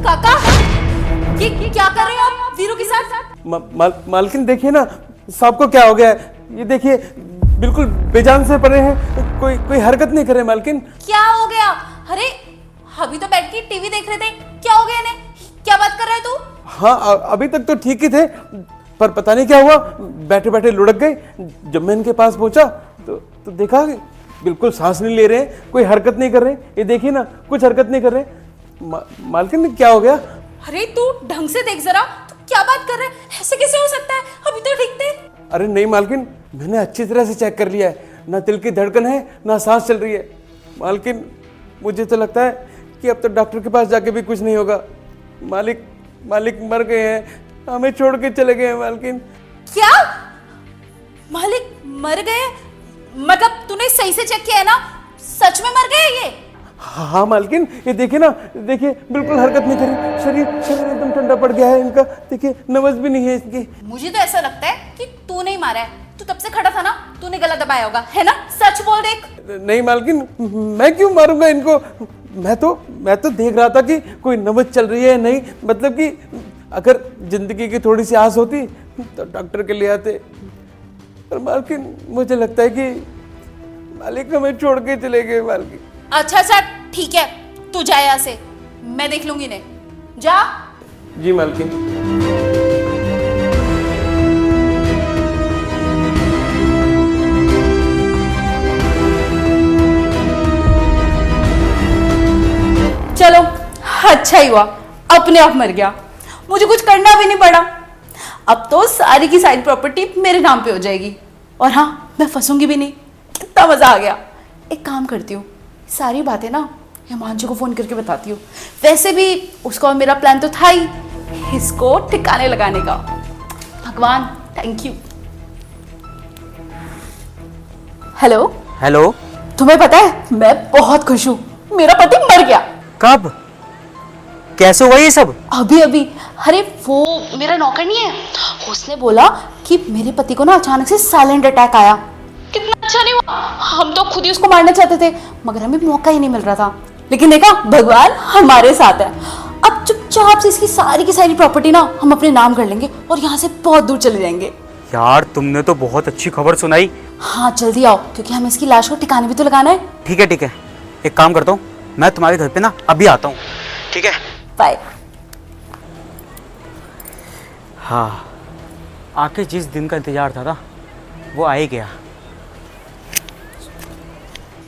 काका, ये क्या कर रहे हो आप वीरू के साथ? मालकिन देखिए ना, सांप को क्या हो गया है? ये देखिए बिल्कुल बेजान से पड़े हैं, कोई हरकत नहीं कर रहे मालकिन। क्या हो गया? अरे अभी तो बैठ के टीवी देख रहे थे, क्या हो गया इन्हें? क्या बात कर रहे तू? हाँ अभी तक तो ठीक ही थे, पर पता नहीं क्या हुआ, बैठे बैठे लुढ़क गए। जब मैं इनके पास पहुंचा तो देखा बिल्कुल सांस नहीं ले रहे हैं, कोई हरकत नहीं कर रहे। ये देखिए ना, कुछ हरकत नहीं कर रहे। मालकिन क्या हो गया? अरे तू ढंग से देख जरा, तू क्या बात कर रहे है? ऐसे कैसे हो सकता है? अभी तो ठीक थे। अरे नहीं मालकिन, मैंने अच्छी तरह से चेक कर लिया है, ना दिल की धड़कन है ना सांस चल रही है। मालकिन मुझे तो लगता है कि अब तो डॉक्टर के पास जाके भी कुछ नहीं होगा। मालिक मर गए हैं, हमें छोड़ के चले गए हैं मालकिन। क्या? मालिक मर गए? मतलब तूने सही से चेक किया है ना? सच में मर गए ये? हाँ मालकिन, ये देखिए ना, देखिए बिल्कुल हरकत नहीं करी, शरीर एकदम ठंडा पड़ गया है इनका। देखिए नब्ज भी नहीं है इसकी। मुझे तो ऐसा लगता है कि तू नहीं मारा है, तू तब से खड़ा था ना, तूने गला दबाया होगा, है ना? सच बोल देख। नहीं मालकिन, मैं क्यों मारूंगा इनको? मैं तो देख रहा था कि कोई नब्ज चल रही है नहीं, मतलब कि अगर जिंदगी की थोड़ी सी आस होती तो डॉक्टर के लिए आते। पर मालकिन मुझे लगता है कि मालिक हमें छोड़ के चले गए मालकिन। अच्छा ठीक है, तू जा यहाँ से, मैं देख लूंगी इन्हें। जा। जी मालकिन। चलो अच्छा ही हुआ, अपने आप मर गया, मुझे कुछ करना भी नहीं पड़ा। अब तो सारी की सारी प्रॉपर्टी मेरे नाम पे हो जाएगी, और हाँ, मैं फंसूंगी भी नहीं। कितना मजा आ गया। एक काम करती हूँ, सारी बातें ना हिमांशु को फोन करके बताती हूँ। वैसे भी उसका और मेरा प्लान तो था ही इसको ठिकाने लगाने का। भगवान थैंक यू। हेलो। तुम्हें पता है मैं बहुत खुश हूँ, मेरा पति मर गया। कब? कैसे हुआ ये सब? अभी। अरे वो मेरा नौकर नहीं है, उसने बोला कि मेरे पति को ना अचानक से साइलेंट अटैक आया। कितना अच्छा नहीं हुआ, हम तो खुद ही उसको मारना चाहते थे, मगर हमें मौका ही नहीं मिल रहा था। लेकिन देखा, भगवान हमारे साथ है। अब चुपचाप से इसकी सारी की सारी प्रॉपर्टी ना हम अपने नाम कर लेंगे और यहाँ से बहुत दूर चले जाएंगे। यार तुमने तो बहुत अच्छी खबर सुनाई। हाँ जल्दी आओ, क्योंकि हमें इसकी लाश को ठिकाने भी तो लगाना है। ठीक है, एक काम करता हूँ, मैं तुम्हारे घर पे ना अभी आता हूँ। ठीक है, बाय। हाँ, आके जिस दिन का इंतजार था ना, वो आ ही गया।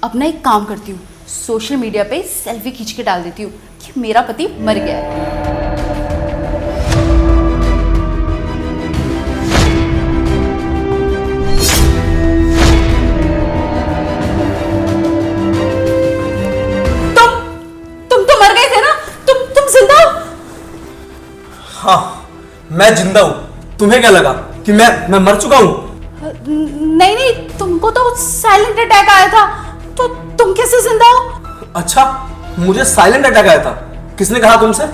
अब ना एक काम करती हूँ, सोशल मीडिया पे सेल्फी खींच के डाल देती हूँ कि मेरा पति मर गया है। तुम तो मर गए थे ना? तुम जिंदा हो? हाँ, मैं जिंदा हूँ। तुम्हें क्या लगा कि मैं मर चुका हूँ? नहीं, तुमको तो साइलेंट अटैक आया था, तो तुम कैसे जिंदा हो? अच्छा, मुझे साइलेंट अटैक आया था? किसने कहा तुमसे?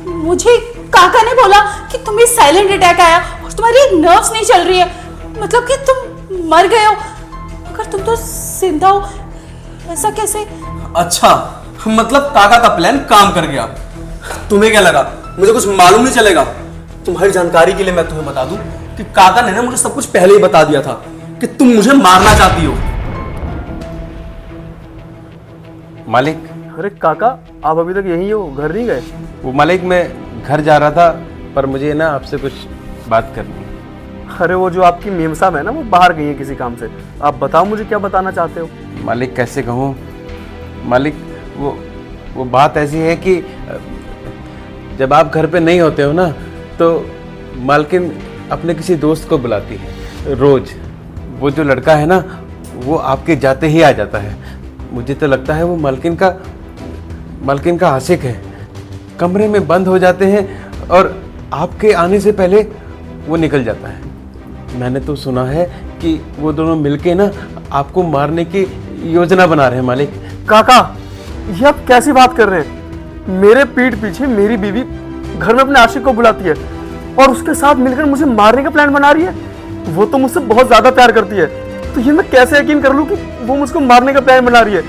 मुझे काका ने बोला कि तुम्हें साइलेंट अटैक आया और तुम्हारी नर्व्स नहीं चल रही है, मतलब कि तुम मर गए हो, मगर तुम तो जिंदा हो, ऐसा कैसे? अच्छा, मतलब काका का प्लान काम कर गया। तुम्हें क्या लगा मुझे कुछ मालूम नहीं चलेगा? तुम्हारी जानकारी के लिए मैं तुम्हें बता दूं कि काका ने ना मुझे सब कुछ पहले ही बता दिया था कि तुम मुझे मारना चाहती हो। मालिक। अरे काका, आप अभी तक यहीं हो, घर नहीं गए? वो मालिक, मैं घर जा रहा था, पर मुझे ना आपसे कुछ बात करनी है। अरे वो जो आपकी मेम साहब है ना, वो बाहर गई है किसी काम से। आप बताओ मुझे क्या बताना चाहते हो? मालिक कैसे कहूँ मालिक, वो बात ऐसी है कि जब आप घर पे नहीं होते हो ना, तो मालकिन अपने किसी दोस्त को बुलाती है रोज। वो जो लड़का है ना, वो आपके जाते ही आ जाता है। मुझे तो लगता है वो मालकिन का आशिक है। कमरे में बंद हो जाते हैं और आपके आने से पहले वो निकल जाता है। मैंने तो सुना है कि वो दोनों मिलके ना आपको मारने की योजना बना रहे हैं मालिक। काका, ये आप कैसी बात कर रहे हैं? मेरे पीठ पीछे मेरी बीवी घर में अपने आशिक को बुलाती है और उसके साथ मिलकर मुझे मारने का प्लान बना रही है। वो तो मुझसे बहुत ज्यादा प्यार करती है, तो ये मैं कैसे यकीन कर लूं कि वो मुझको मारने का प्लान बना रही है?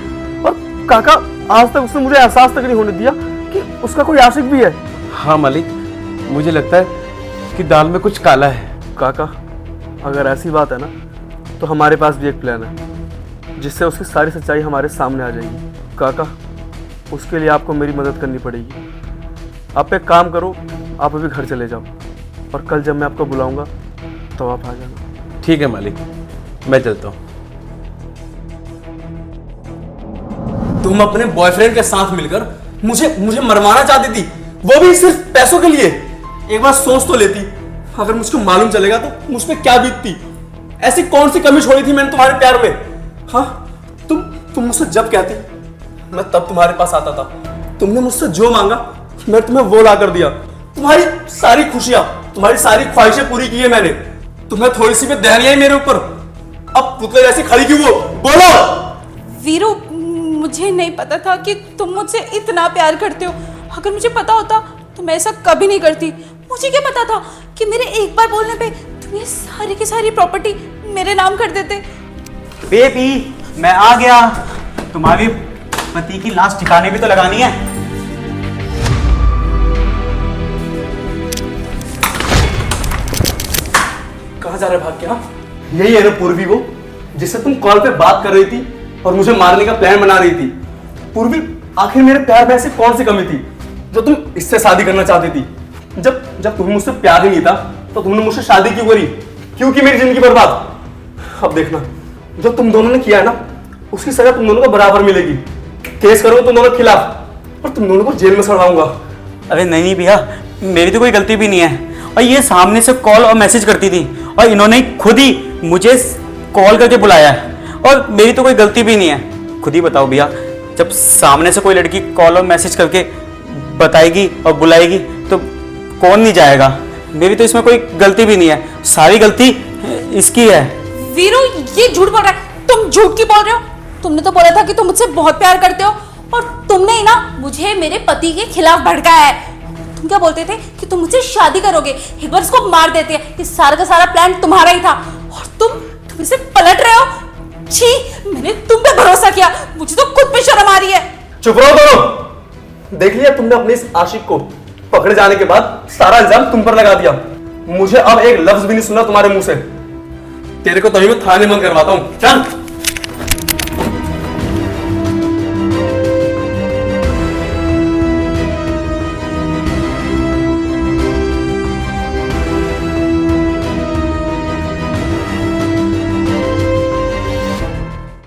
और काका, आज तक उसने मुझे एहसास तक नहीं होने दिया कि उसका कोई आशिक भी है। हाँ मालिक, मुझे लगता है कि दाल में कुछ काला है। काका, अगर ऐसी बात है ना तो हमारे पास भी एक प्लान है जिससे उसकी सारी सच्चाई हमारे सामने आ जाएगी। काका, उसके लिए आपको मेरी मदद करनी पड़ेगी। आप एक काम करो, आप अभी घर चले जाओ और कल जब मैं आपको बुलाऊंगा तो आप आ जाना। ठीक है मालिक, मैं चलता हूँ। तुम अपने बॉयफ्रेंड के साथ मिलकर मुझे मुझे मरवाना चाहती थी, वो भी सिर्फ पैसों के लिए। एक बार सोच तो लेती, अगर मुझको मालूम चलेगा तो मुझ पे क्या बीतती। ऐसी कौन सी कमी छोड़ी थी मैंने तुम्हारे प्यार में? हाँ, तुम मुझसे जब कहती मैं तब तुम्हारे पास आता था। तुमने मुझसे जो मांगा मैं तुम्हें वो ला कर दिया। तुम्हारी सारी खुशियां, तुम्हारी सारी ख्वाहिशें पूरी की है मैंने। तुम्हें थोड़ी सी भी दहन आई मेरे ऊपर, अब पुतले जैसी खड़ी क्यों वो? बोलो। वीरू, मुझे नहीं पता था कि तुम मुझसे इतना प्यार करते हो। अगर मुझे पता होता तो मैं ऐसा कभी नहीं करती। मुझे क्या पता था कि मेरे एक बार बोलने पे तुम ये सारी की सारी प्रॉपर्टी मेरे नाम कर देते। बेबी, मैं आ गया। तुम्हारे पति की लाश ठिकाने भी तो लगानी है। कहाँ जा रहे भाग के? हाँ, यही है ना पूर्वी, वो जिससे तुम कॉल पे बात कर रही थी और मुझे मारने का प्लान बना रही थी। पूर्वी, आखिर मेरे प्यार में ऐसी कौन सी कमी थी जो तुम इससे शादी करना चाहती थी? जब तुम्हें मुझसे प्यार ही नहीं था तो तुमने मुझसे शादी क्यों करी? क्यों की मेरी जिंदगी बर्बाद? अब देखना, जो तुम दोनों ने किया है ना, उसकी सजा तुम दोनों को बराबर मिलेगी। केस करूंगा तुम दोनों के खिलाफ और तुम दोनों को जेल में सड़वाऊंगा। अरे नहीं भैया, मेरी तो कोई गलती भी नहीं है। और ये सामने से कॉल और मैसेज करती थी और इन्होंने खुद ही मुझे कॉल करके बुलाया है और मेरी तो कोई गलती भी नहीं है। खुद ही बताओ भैया, जब सामने से कोई लड़की कॉल और मैसेज करके बताएगी और बुलाएगी तो कौन नहीं जाएगा? मेरी तो इसमें कोई गलती भी नहीं है, सारी गलती इसकी है। वीरू, ये झूठ बोल रहा है। तुम झूठ क्यों बोल रहे हो? तुमने तो बोला था कि तुम मुझसे बहुत प्यार करते हो और तुमने ही ना मुझे मेरे पति के खिलाफ भड़काया है। तुम क्या बोलते थे कि तुम मुझसे शादी करोगे, एक बार इसको मार देते हैं। ये सारा का सारा प्लान तुम्हारा ही था और तुम इसे पलट रहे हो। छी, मैंने तुम पे भरोसा किया, मुझे तो खुद पे शर्म आ रही है। चुप रहो दोनों। देख लिया तुमने अपने इस आशिक को? पकड़े जाने के बाद सारा इल्जाम तुम पर लगा दिया। मुझे अब एक लफ्ज भी नहीं सुना तुम्हारे मुंह से। तेरे को तभी मैं थाने में करवाता हूं। चल।